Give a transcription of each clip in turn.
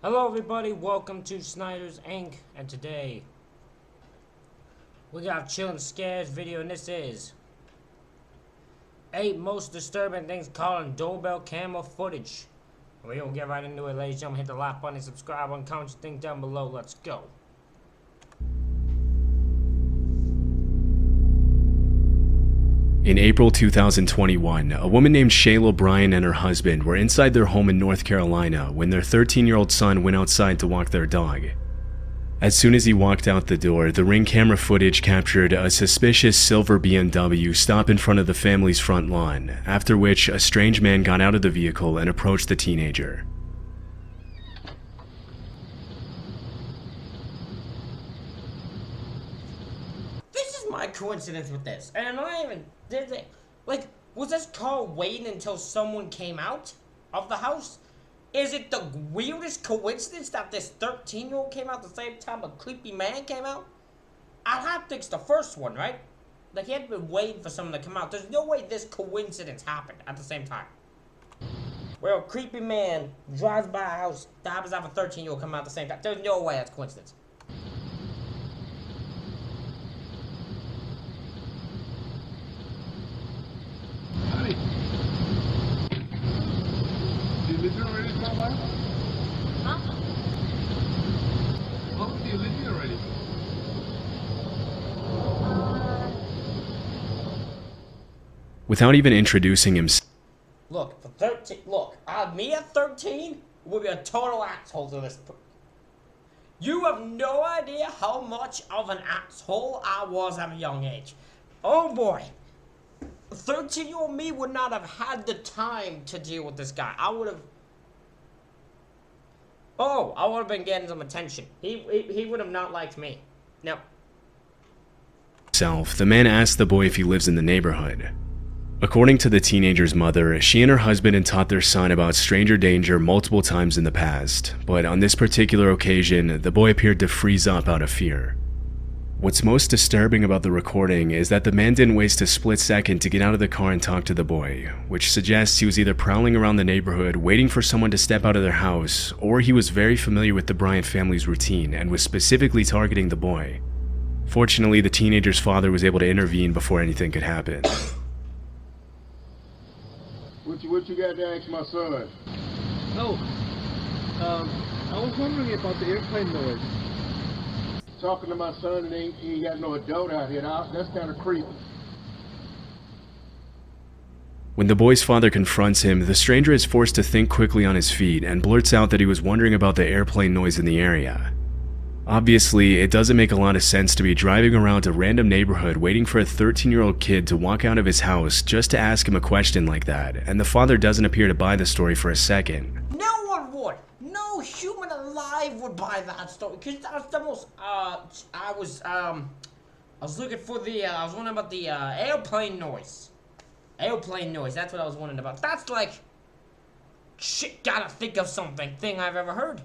Hello everybody, welcome to Snyder's Inc. And today we got a chillin' scares video, and this is 8 most disturbing things caught on doorbell camera footage. We're gonna get right into it, ladies and gentlemen. Hit the like button, subscribe, and comment your thing down below. Let's go. In April 2021, a woman named Shayla Bryan and her husband were inside their home in North Carolina when their 13-year-old son went outside to walk their dog. As soon as he walked out the door, the Ring camera footage captured a suspicious silver BMW stop in front of the family's front lawn, after which a strange man got out of the vehicle and approached the teenager. My coincidence with this, and I even did it. Like, was this car waiting until someone came out of the house? Is it the weirdest coincidence that this 13-year-old came out the same time a creepy man came out? I'd have to think it's the first one, right? Like, he had been waiting for someone to come out. There's no way this coincidence happened at the same time. Where a creepy man drives by a house, happens to have a 13-year-old come out at the same time. There's no way that's coincidence. Without even introducing himself. Look, for 13, me at 13 would be a total asshole to this. You have no idea how much of an asshole I was at a young age. Oh boy. 13-year-old me would not have had the time to deal with this guy. I would have been getting some attention. He would have not liked me. No. The man asked the boy if he lives in the neighborhood. According to the teenager's mother, she and her husband had taught their son about stranger danger multiple times in the past, but on this particular occasion, the boy appeared to freeze up out of fear. What's most disturbing about the recording is that the man didn't waste a split second to get out of the car and talk to the boy, which suggests he was either prowling around the neighborhood waiting for someone to step out of their house, or he was very familiar with the Bryant family's routine and was specifically targeting the boy. Fortunately, the teenager's father was able to intervene before anything could happen. What you got to ask my son? Oh, I was wondering about the airplane noise. Talking to my son and he ain't got no adult out here. That's kind of creepy. When the boy's father confronts him, the stranger is forced to think quickly on his feet and blurts out that he was wondering about the airplane noise in the area. Obviously, it doesn't make a lot of sense to be driving around a random neighborhood waiting for a 13-year-old kid to walk out of his house just to ask him a question like that, and the father doesn't appear to buy the story for a second. No one would! No human alive would buy that story, because that's the most, I was looking for the, I was wondering about the, airplane noise. Airplane noise, that's what I was wondering about. That's like, shit, gotta think of something thing I've ever heard.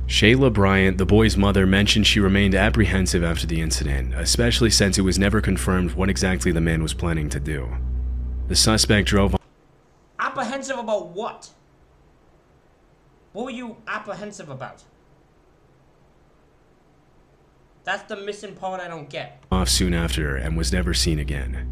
Shayla Bryant, the boy's mother, mentioned she remained apprehensive after the incident, especially since it was never confirmed what exactly the man was planning to do. The suspect drove on. Apprehensive about what? What were you apprehensive about? That's the missing part I don't get. Off soon after and was never seen again.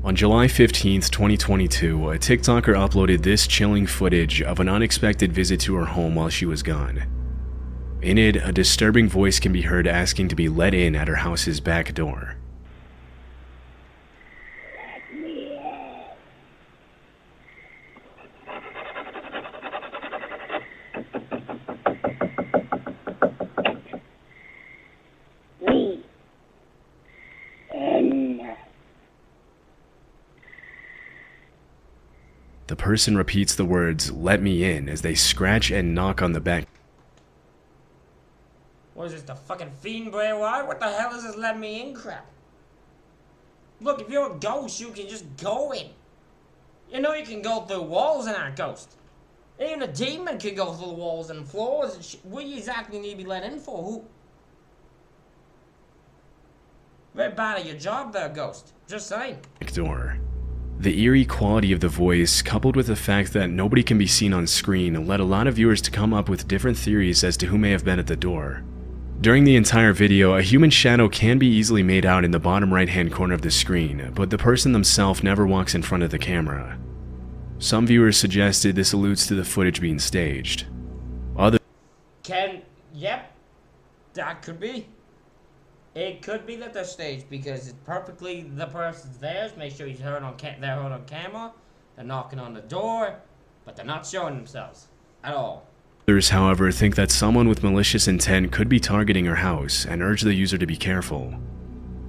On July 15th, 2022, a TikToker uploaded this chilling footage of an unexpected visit to her home while she was gone. In it, a disturbing voice can be heard asking to be let in at her house's back door. Let me in. Me. In. The person repeats the words, "Let me in," as they scratch and knock on the back. What is this, the fucking fiend Bray Wyatt? What the hell is this let me in crap? Look, if you're a ghost, you can just go in. You know you can go through walls and not a ghost. Even a demon can go through the walls and floors and shit. What do you exactly need to be let in for? Who? Very bad at your job there, ghost. Just saying. Door. The eerie quality of the voice, coupled with the fact that nobody can be seen on screen, led a lot of viewers to come up with different theories as to who may have been at the door. During the entire video, a human shadow can be easily made out in the bottom right-hand corner of the screen, but the person themselves never walks in front of the camera. Some viewers suggested this alludes to the footage being staged. Yep, that could be. It could be that they're staged because it's perfectly the person's theirs. Make sure they're heard on camera. They're knocking on the door, but they're not showing themselves at all. Others, however, think that someone with malicious intent could be targeting her house and urge the user to be careful.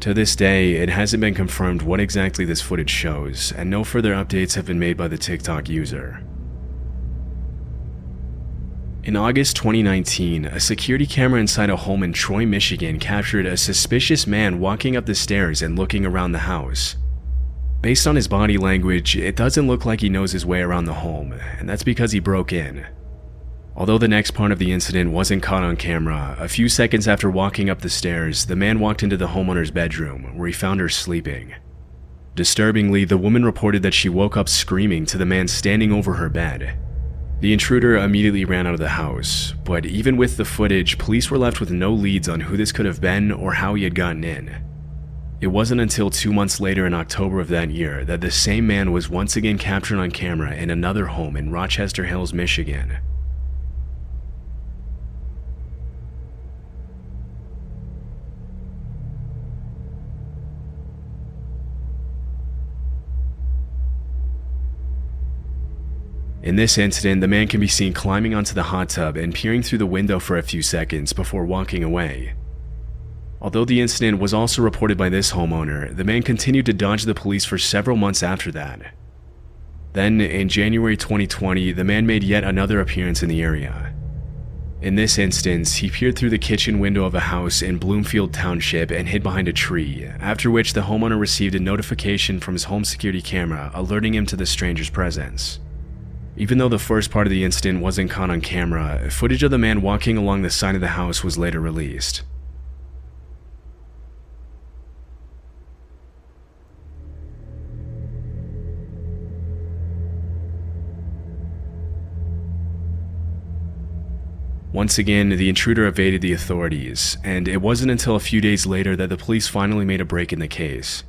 To this day, it hasn't been confirmed what exactly this footage shows, and no further updates have been made by the TikTok user. In August 2019, a security camera inside a home in Troy, Michigan captured a suspicious man walking up the stairs and looking around the house. Based on his body language, it doesn't look like he knows his way around the home, and that's because he broke in. Although the next part of the incident wasn't caught on camera, a few seconds after walking up the stairs, the man walked into the homeowner's bedroom, where he found her sleeping. Disturbingly, the woman reported that she woke up screaming to the man standing over her bed. The intruder immediately ran out of the house, but even with the footage, police were left with no leads on who this could have been or how he had gotten in. It wasn't until 2 months later in October of that year that the same man was once again captured on camera in another home in Rochester Hills, Michigan. In this incident, the man can be seen climbing onto the hot tub and peering through the window for a few seconds before walking away. Although the incident was also reported by this homeowner, the man continued to dodge the police for several months after that. Then, in January 2020, the man made yet another appearance in the area. In this instance, he peered through the kitchen window of a house in Bloomfield Township and hid behind a tree, after which the homeowner received a notification from his home security camera alerting him to the stranger's presence. Even though the first part of the incident wasn't caught on camera, footage of the man walking along the side of the house was later released. Once again, the intruder evaded the authorities, and it wasn't until a few days later that the police finally made a break in the case.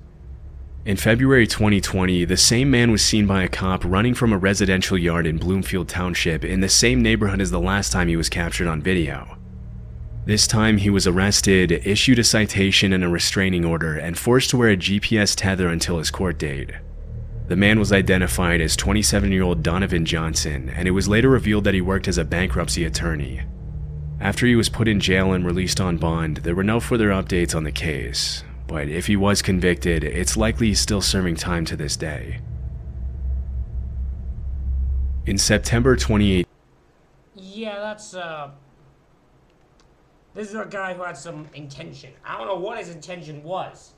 In February 2020, the same man was seen by a cop running from a residential yard in Bloomfield Township in the same neighborhood as the last time he was captured on video. This time he was arrested, issued a citation and a restraining order, and forced to wear a GPS tether until his court date. The man was identified as 27-year-old Donovan Johnson, and it was later revealed that he worked as a bankruptcy attorney. After he was put in jail and released on bond, there were no further updates on the case. But if he was convicted, it's likely he's still serving time to this day. In September 2018, Yeah, this is a guy who had some intention. I don't know what his intention was.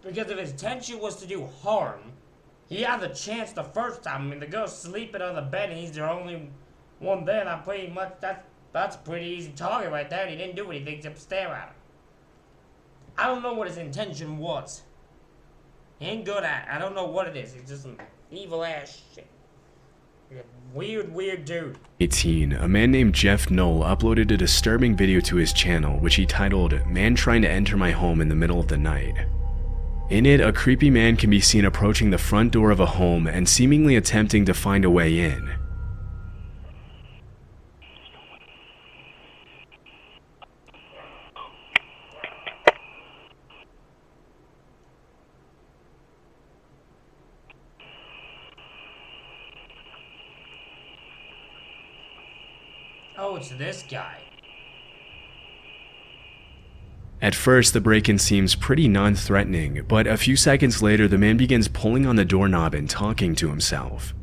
Because if his intention was to do harm, he had the chance the first time. I mean, the girl's sleeping on the bed and he's the only one there. That's a pretty easy target right there. And he didn't do anything except stare at her. I don't know what his intention was. He ain't good at it. I don't know what it is. He's just some evil ass shit. He's a weird dude. a man named Jeff Knoll uploaded a disturbing video to his channel, which he titled, "Man Trying to Enter My Home in the Middle of the Night." In it, a creepy man can be seen approaching the front door of a home and seemingly attempting to find a way in. Oh, it's this guy. At first, the break-in seems pretty non-threatening, but a few seconds later, the man begins pulling on the doorknob and talking to himself.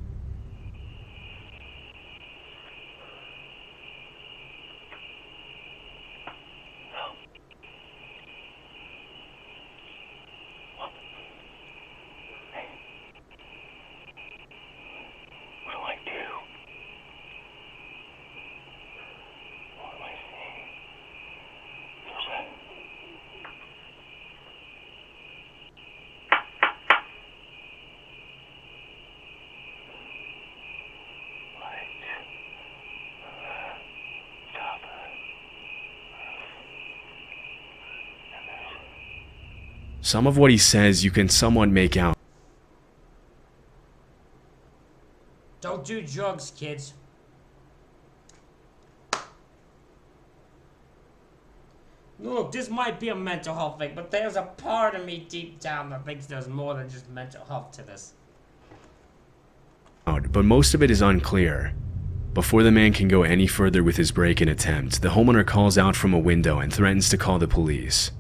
Some of what he says you can somewhat make out. Don't do drugs, kids. Look, this might be a mental health thing, but there's a part of me deep down that thinks there's more than just mental health to this. But most of it is unclear. Before the man can go any further with his break-in attempt, the homeowner calls out from a window and threatens to call the police.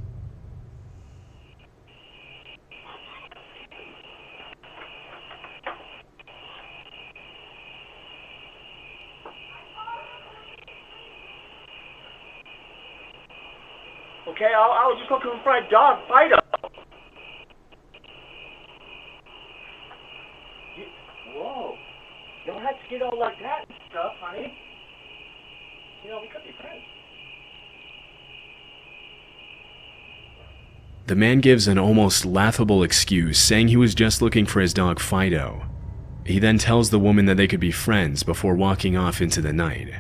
Okay, I was just looking for a dog, Fido. Whoa. You don't have to get all like that and stuff, honey. You know, we could be friends. The man gives an almost laughable excuse, saying he was just looking for his dog Fido. He then tells the woman that they could be friends before walking off into the night.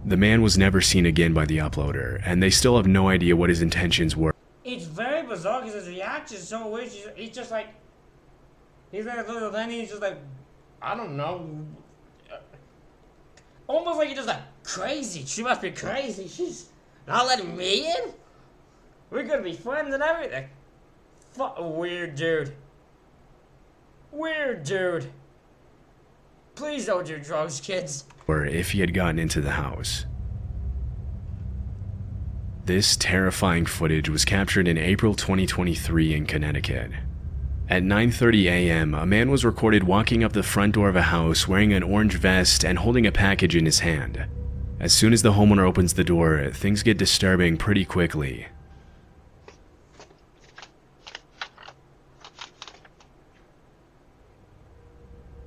The man was never seen again by the uploader, and they still have no idea what his intentions were. It's very bizarre because his reaction is so weird. He's just like, he's like, then he's just like, I don't know. Almost like he's just like, crazy. She must be crazy. She's not letting me in? We're gonna be friends and everything. Weird dude. Weird dude. Please don't do drugs, kids. Or if he had gotten into the house. This terrifying footage was captured in April 2023 in Connecticut. At 9:30 a.m., a man was recorded walking up the front door of a house wearing an orange vest and holding a package in his hand. As soon as the homeowner opens the door, things get disturbing pretty quickly.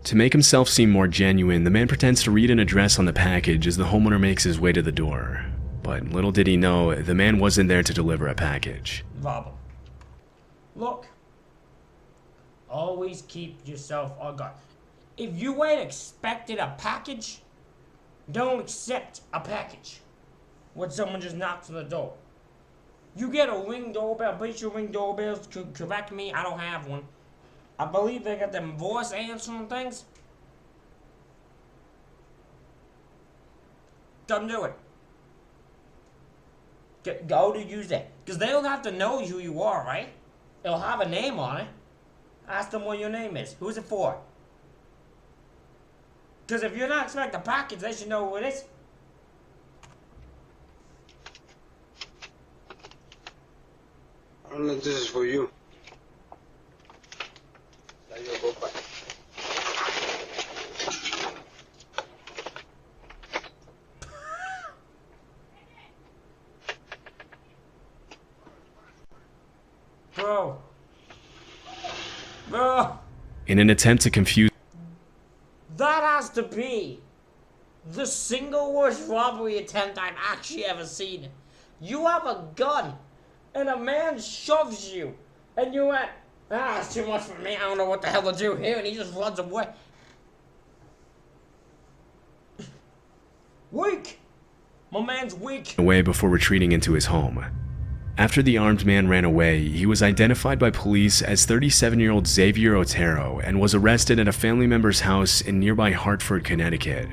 To make himself seem more genuine, the man pretends to read an address on the package as the homeowner makes his way to the door. But little did he know, the man wasn't there to deliver a package. Rob him. Look. Always keep yourself on guard. If you ain't expected a package, don't accept a package when someone just knocks on the door. You get a Ring doorbell, I'm pretty sure Ring doorbells, correct me, I don't have one. I believe they got them voice answering things. Don't do it. Go to use that. Because they don't have to know who you are, right? It'll have a name on it. Ask them what your name is. Who's it for? Because if you're not expecting a package, they should know who it is. I don't know if this is for you. Bro. In an attempt to confuse, That has to be the single worst robbery attempt I've actually ever seen. You have a gun, and a man shoves you, and you went, it's too much for me, I don't know what the hell to do here, and he just runs away. Weak! My man's weak. away before retreating into his home. After the armed man ran away, he was identified by police as 37-year-old Xavier Otero and was arrested at a family member's house in nearby Hartford, Connecticut.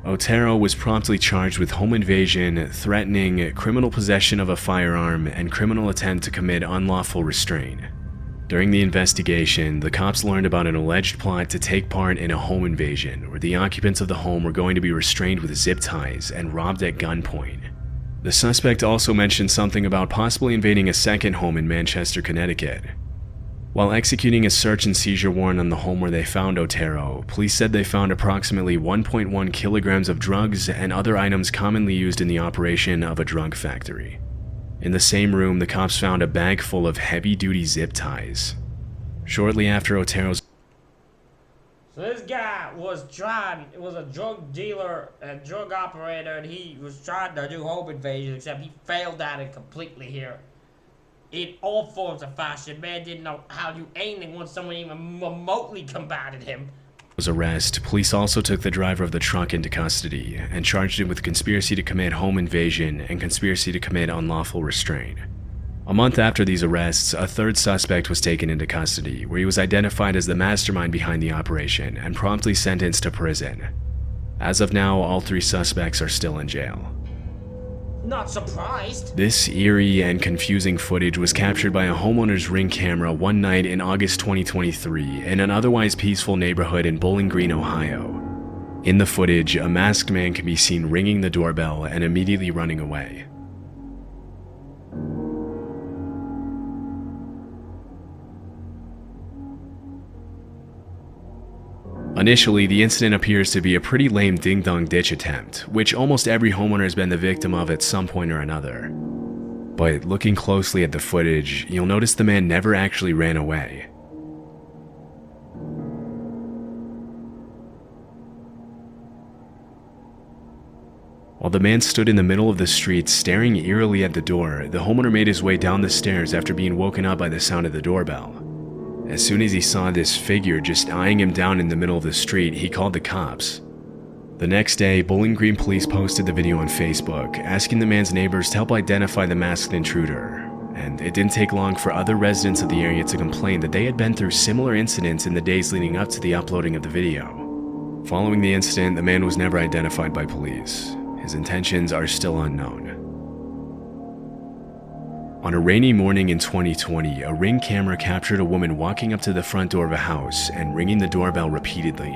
Otero was promptly charged with home invasion, threatening, criminal possession of a firearm, and criminal attempt to commit unlawful restraint. During the investigation, the cops learned about an alleged plot to take part in a home invasion where the occupants of the home were going to be restrained with zip ties and robbed at gunpoint. The suspect also mentioned something about possibly invading a second home in Manchester, Connecticut. While executing a search and seizure warrant on the home where they found Otero, police said they found approximately 1.1 kilograms of drugs and other items commonly used in the operation of a drug factory. In the same room, the cops found a bag full of heavy-duty zip ties. Shortly after Otero's So this guy was a drug dealer, a drug operator, and he was trying to do home invasion, except he failed at it completely here. In all forms of fashion, man didn't know how to do anything once someone even remotely combated him. arrest, police also took the driver of the truck into custody and charged him with conspiracy to commit home invasion and conspiracy to commit unlawful restraint. A month after these arrests, a third suspect was taken into custody, where he was identified as the mastermind behind the operation and promptly sentenced to prison. As of now, all 3 suspects are still in jail. Not surprised. This eerie and confusing footage was captured by a homeowner's Ring camera one night in August 2023 in an otherwise peaceful neighborhood in Bowling Green, Ohio. In the footage, a masked man can be seen ringing the doorbell and immediately running away. Initially, the incident appears to be a pretty lame ding-dong ditch attempt, which almost every homeowner has been the victim of at some point or another. But looking closely at the footage, you'll notice the man never actually ran away. While the man stood in the middle of the street staring eerily at the door, the homeowner made his way down the stairs after being woken up by the sound of the doorbell. As soon as he saw this figure just eyeing him down in the middle of the street, he called the cops. The next day, Bowling Green police posted the video on Facebook, asking the man's neighbors to help identify the masked intruder. And it didn't take long for other residents of the area to complain that they had been through similar incidents in the days leading up to the uploading of the video. Following the incident, the man was never identified by police. His intentions are still unknown. On a rainy morning in 2020, a Ring camera captured a woman walking up to the front door of a house and ringing the doorbell repeatedly.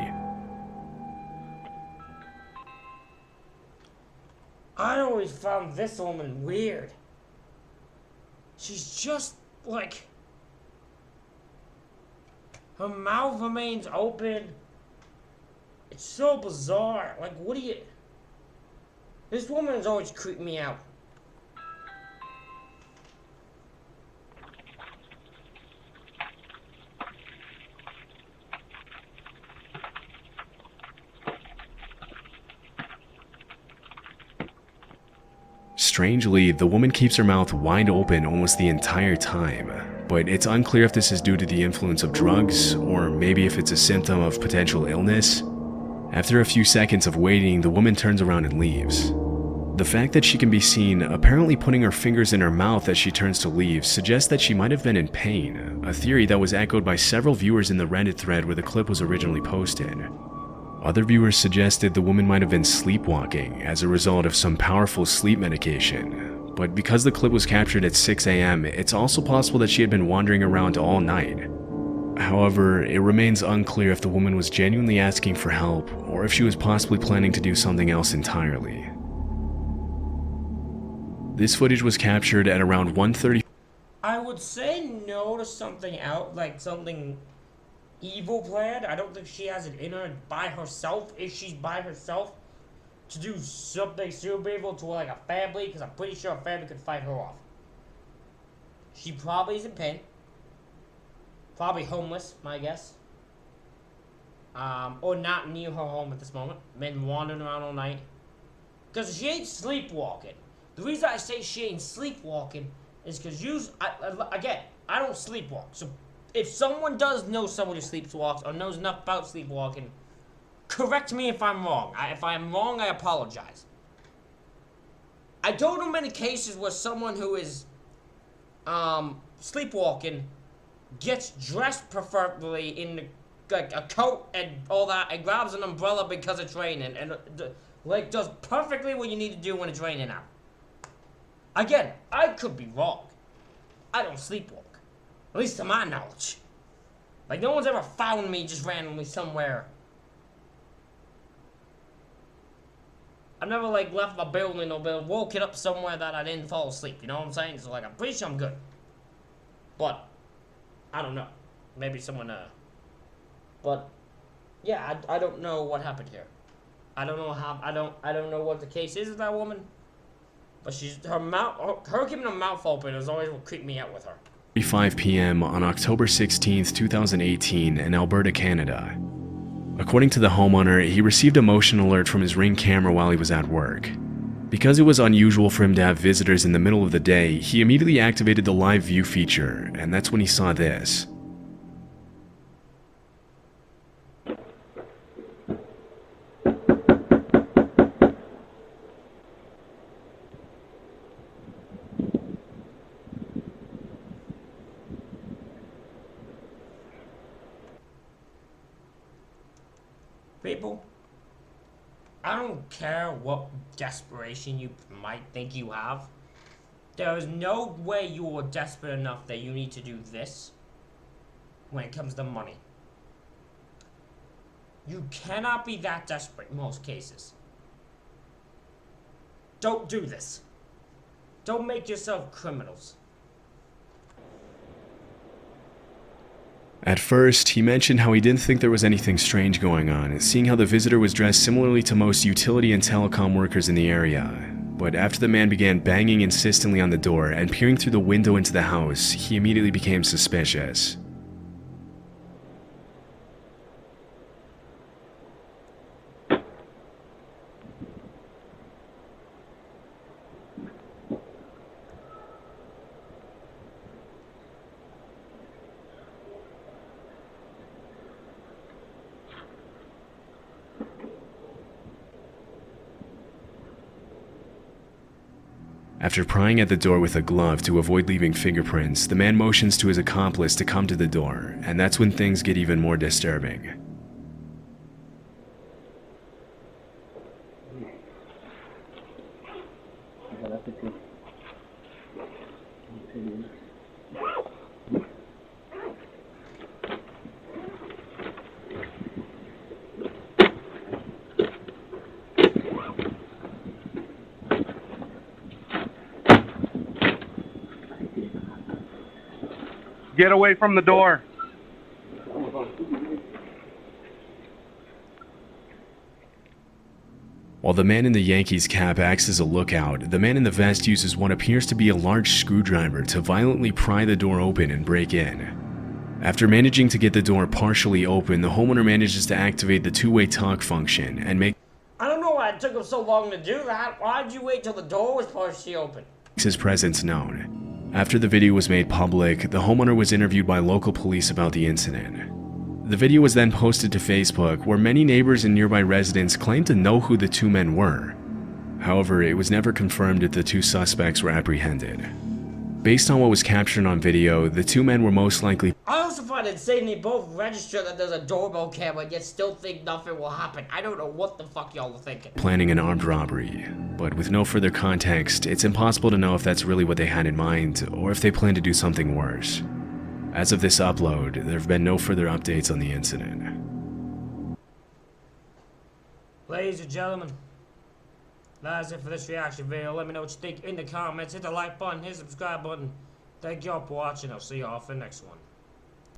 I always found this woman weird. She's just like... Her mouth remains open. It's so bizarre. Like, what do you... This woman has always creeped me out. Strangely, the woman keeps her mouth wide open almost the entire time, but it's unclear if this is due to the influence of drugs, or maybe if it's a symptom of potential illness. After a few seconds of waiting, the woman turns around and leaves. The fact that she can be seen apparently putting her fingers in her mouth as she turns to leave suggests that she might have been in pain, a theory that was echoed by several viewers in the Reddit thread where the clip was originally posted. Other viewers suggested the woman might have been sleepwalking as a result of some powerful sleep medication, but because the clip was captured at 6 a.m., it's also possible that she had been wandering around all night. However, it remains unclear if the woman was genuinely asking for help or if she was possibly planning to do something else entirely. This footage was captured at around 1:30. I would say no to something out, like something evil planned. I don't think she has it in her by herself. If she's by herself to do something super evil to like a family, because I'm pretty sure a family could fight her off. She probably is in pain. Probably homeless, my guess. Or not near her home at this moment. Been wandering around all night. Because she ain't sleepwalking. The reason I say she ain't sleepwalking is because again, I don't sleepwalk. So if someone does know someone who sleepwalks or knows enough about sleepwalking, correct me if I'm wrong. If I'm wrong, I apologize. I don't know many cases where someone who is sleepwalking gets dressed preferably in like a coat and all that and grabs an umbrella because it's raining and like does perfectly what you need to do when it's raining out. Again, I could be wrong. I don't sleepwalk. At least to my knowledge. Like, no one's ever found me just randomly somewhere. I've never, like, left my building or been woken up somewhere that I didn't fall asleep. You know what I'm saying? So, like, I'm pretty sure I'm good. But, I don't know. Maybe someone, But, yeah, I don't know what happened here. I don't know how, I don't know what the case is with that woman. But her keeping her mouth open is always what creeped me out with her. 5 p.m. on October 16, 2018 in Alberta, Canada. According to the homeowner, he received a motion alert from his Ring camera while he was at work. Because it was unusual for him to have visitors in the middle of the day, he immediately activated the live view feature, and that's when he saw this. I don't care what desperation you might think you have. There is no way you are desperate enough that you need to do this when it comes to money. You cannot be that desperate in most cases. Don't do this. Don't make yourself criminals. At first, he mentioned how he didn't think there was anything strange going on, seeing how the visitor was dressed similarly to most utility and telecom workers in the area. But after the man began banging insistently on the door and peering through the window into the house, he immediately became suspicious. After prying at the door with a glove to avoid leaving fingerprints, the man motions to his accomplice to come to the door, and that's when things get even more disturbing. Get away from the door. While the man in the Yankees cap acts as a lookout, the man in the vest uses what appears to be a large screwdriver to violently pry the door open and break in. After managing to get the door partially open, the homeowner manages to activate the two-way talk function and makes I don't know why it took him so long to do that. Why'd you wait till the door was partially open? his presence known. After the video was made public, the homeowner was interviewed by local police about the incident. The video was then posted to Facebook, where many neighbors and nearby residents claimed to know who the two men were. However, it was never confirmed if the two suspects were apprehended. Based on what was captured on video, the two men were most likely I also find it insane they both register that there's a doorbell camera yet still think nothing will happen. I don't know what the fuck y'all are thinking. planning an armed robbery, but with no further context, it's impossible to know if that's really what they had in mind or if they plan to do something worse. As of this upload, there have been no further updates on the incident. Ladies and gentlemen, that's it for this reaction video. Let me know what you think in the comments. Hit the like button, hit the subscribe button. Thank y'all for watching. I'll see y'all for the next one.